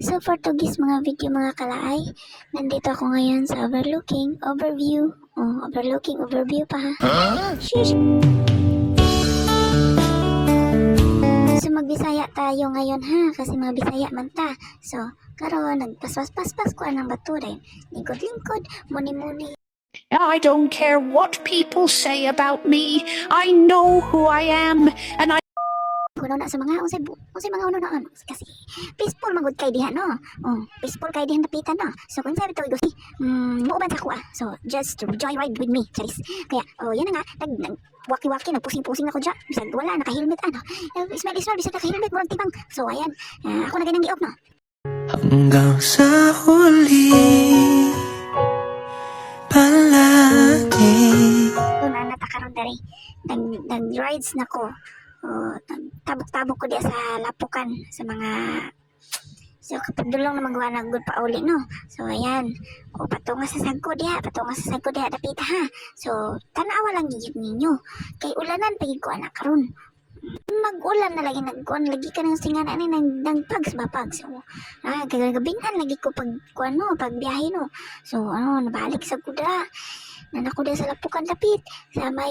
So for today's mga video mga kalaay, nandito ako ngayon sa overview. Overview pa ha. Shush! So magbisaya tayo ngayon ha, kasi mga Bisaya man ta. So, karon nagpaspas-paspas ko anang baturin. Lingkod-lingkod, muni-muni. I don't care what people say about me. I know who I am, and I Kuno na sa mga unsay mga uno na kasi peaceful magud kay diha no. Peaceful kay diha napitan no. So kung sabi to gusto mo ba sa ko so just joyride with me charis. Kaya yan na nga waki-waki nagpusing-pusing ako dyan bisag wala naka-helmet smile bisag naka-helmet murag tibang. So ayan ako na ganang giop no. Hanggang sa huli palagi. So natakaron dari nag-rides na ko. Tabok-tabok ko diya sa lapukan sa mga so kapag dulong na magawa na good pa uli no. So ayan patunga sa sagko diya dapita ha. So tanawa lang gigit ninyo kay ulanan pagid ko anak karon mag-ulan na lagi nagkuan lagi ka ng singanan ni nang pags ba pags. So gagabingan lagi ko pag kuano pag biyahe no. So nabalik sa kuda nanakuda sa lapukan dapit sa may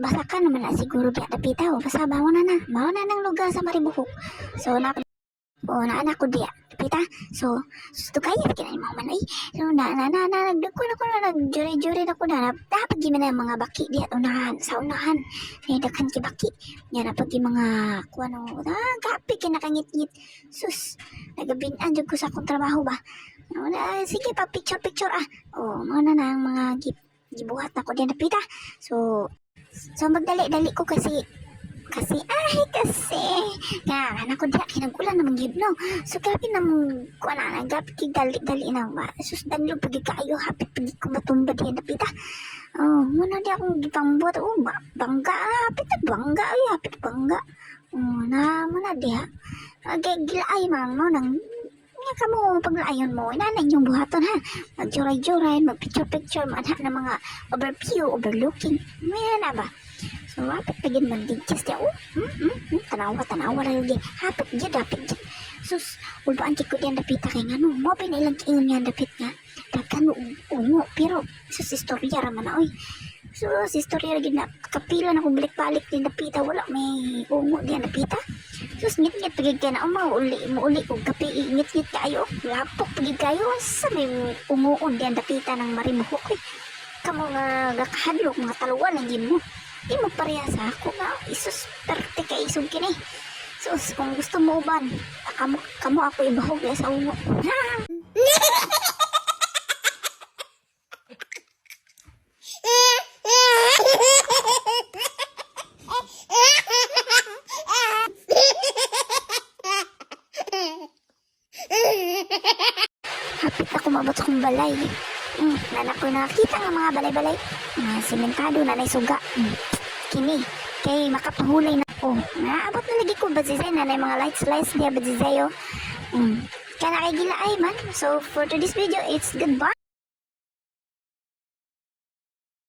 basakan naman na siguro diya dapitaw basta mao na nang lugar sa Maribuhok. So naanak ko diya dapita. So gusto kaya kinay mo man ay so nagdagkon ako na nagjuri-juri na ko na dapat gyud na mga baki diya unahan sa unahan kay daghan ki baki nya na pag mga kuano gapi kinakangit-ngit sus nagabinan jud ko sa akong trabaho ba. Sige pa picture mao na ang mga gibuhat na ko diyan napita. So magdali-dali ko kasi nga anak ko diya kinagulan naman gib no. So grabe namang kuana gabi dali na ba sus danlo pagi kaayo hapit pagi ko matumba diyan napita. Muna di akong gipambot bangga hapit bangga na muna diha gilay man mo nang nga kamo paglayon mo inanay yung buhaton ha magjuray-juray magpicture manha na mga overlooking may na ba. So hapit pagin man din just ya tanawa lang yun hapit dyan dapit dyan sus ulbaan ko diyan dapita kay nga no mo pinailang kiyon nga dapit nga dagkan ungo pero sus istorya raman na oy. So istorya lagi na kapila na kung balik-balik din dapita wala may ungo diyan dapita. Sus ngit-ngit pagid ka na mauli og kape ngit-ngit kayo lapok pagid kayo sa may ungoon diyan dapita ng Maribuhok kamo nga gakahadlok mga taluan ang mo di mo pareha sa ako nga isus perte ka isog kini. Sus kung gusto mo uban kamo ako ibahog sa ungo. Hapit ako mabot sa kong balay. Nanak ko nakita nga mga balay-balay. Mga sementado na naisuga. Kini. Kay makapahulay na ko. Naabot na lagi ko bazizay na mga lights niya bazizayo. Kaya nakigila ay man. So for today's video, it's goodbye.